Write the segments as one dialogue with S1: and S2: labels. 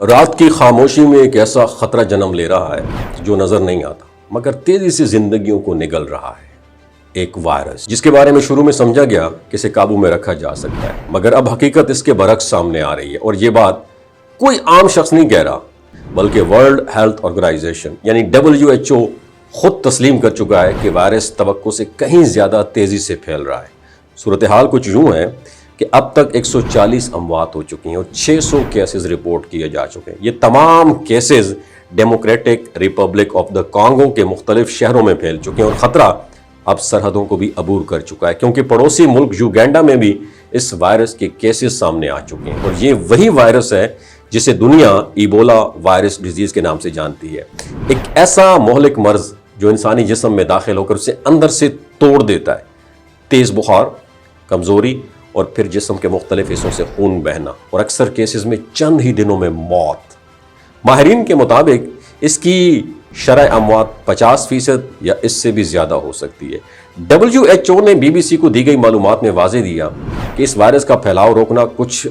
S1: رات کی خاموشی میں ایک ایسا خطرہ جنم لے رہا ہے جو نظر نہیں آتا مگر تیزی سے زندگیوں کو نگل رہا ہے۔ ایک وائرس جس کے بارے میں شروع میں سمجھا گیا کہ اسے قابو میں رکھا جا سکتا ہے، مگر اب حقیقت اس کے برعکس سامنے آ رہی ہے۔ اور یہ بات کوئی عام شخص نہیں کہہ رہا بلکہ ورلڈ ہیلتھ آرگنائزیشن یعنی WHO خود تسلیم کر چکا ہے کہ وائرس توقع سے کہیں زیادہ تیزی سے پھیل رہا ہے۔ صورتحال کچھ یوں ہے کہ اب تک 140 اموات ہو چکی ہیں اور 600 کیسز رپورٹ کیے جا چکے ہیں۔ یہ تمام cases democratic republic of the Congo کے مختلف شہروں میں پھیل چکے ہیں اور خطرہ اب سرحدوں کو بھی عبور کر چکا ہے، کیونکہ پڑوسی ملک یوگینڈا میں بھی اس وائرس کے کیسز سامنے آ چکے ہیں۔ اور یہ وہی وائرس ہے جسے دنیا ایبولا وائرس ڈیزیز کے نام سے جانتی ہے، ایک ایسا مہلک مرض جو انسانی جسم میں داخل ہو کر اسے اندر سے توڑ دیتا ہے۔ تیز بخار، کمزوری اور پھر جسم کے مختلف حصوں سے خون بہنا اور اکثر کیسز میں چند ہی دنوں میں موت۔ ماہرین کے مطابق اس کی شرح اموات 50% یا اس سے بھی زیادہ ہو سکتی ہے۔ WHO نے BBC کو دی گئی معلومات میں واضح دیا کہ اس وائرس کا پھیلاؤ روکنا کچھ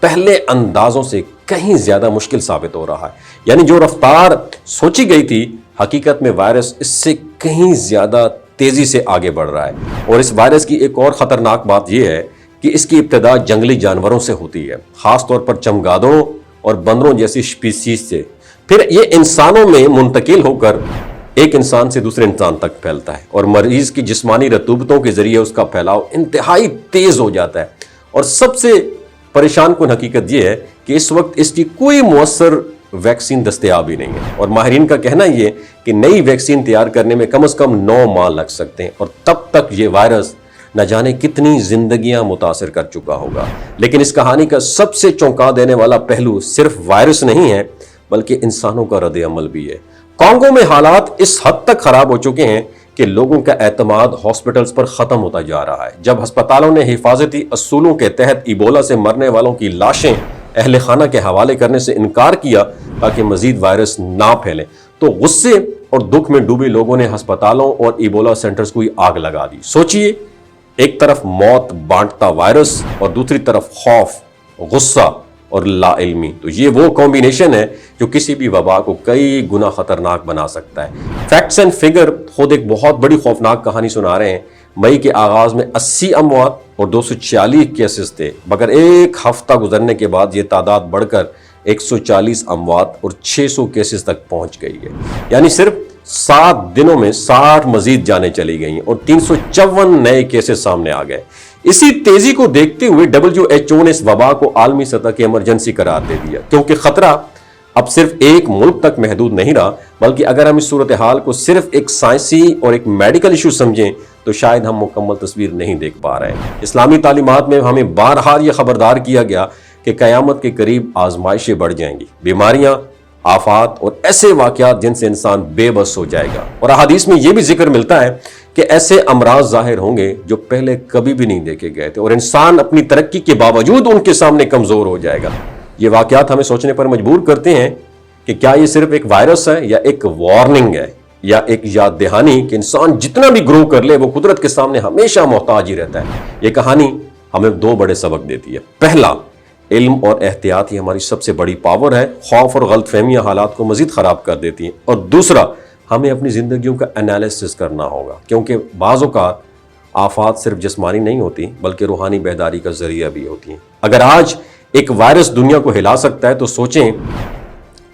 S1: پہلے اندازوں سے کہیں زیادہ مشکل ثابت ہو رہا ہے، یعنی جو رفتار سوچی گئی تھی حقیقت میں وائرس اس سے کہیں زیادہ تیزی سے آگے بڑھ رہا ہے۔ اور اس وائرس کی ایک اور خطرناک بات یہ ہے کہ اس کی ابتدا جنگلی جانوروں سے ہوتی ہے، خاص طور پر چمگادڑوں اور بندروں جیسی اسپیسیز سے، پھر یہ انسانوں میں منتقل ہو کر ایک انسان سے دوسرے انسان تک پھیلتا ہے اور مریض کی جسمانی رطوبتوں کے ذریعے اس کا پھیلاؤ انتہائی تیز ہو جاتا ہے۔ اور سب سے پریشان کن حقیقت یہ ہے کہ اس وقت اس کی کوئی مؤثر ویکسین دستیاب ہی نہیں ہے، اور ماہرین کا کہنا یہ کہ نئی ویکسین تیار کرنے میں کم از کم 9 ماہ لگ سکتے ہیں، اور تب تک یہ وائرس نہ جانے کتنی زندگیاں متاثر کر چکا ہوگا۔ لیکن اس کہانی کا سب سے چونکا دینے والا پہلو صرف وائرس نہیں ہے بلکہ انسانوں کا رد عمل بھی ہے۔ کانگو میں حالات اس حد تک خراب ہو چکے ہیں کہ لوگوں کا اعتماد ہاسپٹلز پر ختم ہوتا جا رہا ہے۔ جب ہسپتالوں نے حفاظتی اصولوں کے تحت ایبولا سے مرنے والوں کی لاشیں اہل خانہ کے حوالے کرنے سے انکار کیا تاکہ مزید وائرس نہ پھیلے، تو غصے اور دکھ میں ڈوبے لوگوں نے ہسپتالوں اور ایبولا سینٹرز کو ہی آگ لگا دی۔ سوچئے، ایک طرف موت بانٹتا وائرس اور دوسری طرف خوف، غصہ اور لا علمی، تو یہ وہ کمبینیشن ہے جو کسی بھی وبا کو کئی گنا خطرناک بنا سکتا ہے۔ فیکٹس اینڈ فگر خود ایک بہت بڑی خوفناک کہانی سنا رہے ہیں۔ مئی کے آغاز میں 80 اموات اور 246 کیسز تھے، مگر ایک ہفتہ گزرنے کے بعد یہ تعداد بڑھ کر 140 اموات اور 600 کیسز تک پہنچ گئی ہے، یعنی صرف 7 دنوں میں 60 مزید جانیں چلی گئیں اور 354 نئے کیسز سامنے آ گئے۔ اسی تیزی کو دیکھتے ہوئے WHO نے اس وبا کو عالمی سطح کی ایمرجنسی قرار دے دیا، کیونکہ خطرہ اب صرف ایک ملک تک محدود نہیں رہا، بلکہ اگر ہم اس صورتحال کو صرف ایک سائنسی اور ایک میڈیکل ایشو سمجھیں تو شاید ہم مکمل تصویر نہیں دیکھ پا رہے ہیں۔ اسلامی تعلیمات میں ہمیں بارہا یہ خبردار کیا گیا کہ قیامت کے قریب آزمائشیں بڑھ جائیں گی، بیماریاں، آفات اور ایسے واقعات جن سے انسان بے بس ہو جائے گا۔ اور احادیث میں یہ بھی ذکر ملتا ہے کہ ایسے امراض ظاہر ہوں گے جو پہلے کبھی بھی نہیں دیکھے گئے تھے، اور انسان اپنی ترقی کے باوجود ان کے سامنے کمزور ہو جائے گا۔ یہ واقعات ہمیں سوچنے پر مجبور کرتے ہیں کہ کیا یہ صرف ایک وائرس ہے یا ایک وارننگ ہے یا ایک یاد دہانی کہ انسان جتنا بھی گرو کر لے وہ قدرت کے سامنے ہمیشہ محتاج ہی رہتا ہے۔ یہ کہانی ہمیں 2 بڑے سبق دیتی ہے۔ پہلا، علم اور احتیاط ہی ہماری سب سے بڑی پاور ہے، خوف اور غلط فہمیاں حالات کو مزید خراب کر دیتی ہیں۔ اور دوسرا، ہمیں اپنی زندگیوں کا انالیسس کرنا ہوگا، کیونکہ بعض اوقات آفات صرف جسمانی نہیں ہوتی بلکہ روحانی بیداری کا ذریعہ بھی ہوتی ہیں۔ اگر آج ایک وائرس دنیا کو ہلا سکتا ہے تو سوچیں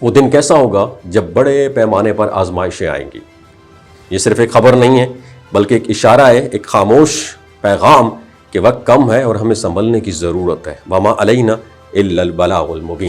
S1: وہ دن کیسا ہوگا جب بڑے پیمانے پر آزمائشیں آئیں گی۔ یہ صرف ایک خبر نہیں ہے بلکہ ایک اشارہ ہے، ایک خاموش پیغام کہ وقت کم ہے اور ہمیں سنبھلنے کی ضرورت ہے۔ وما علینا الا البلاغ المبین۔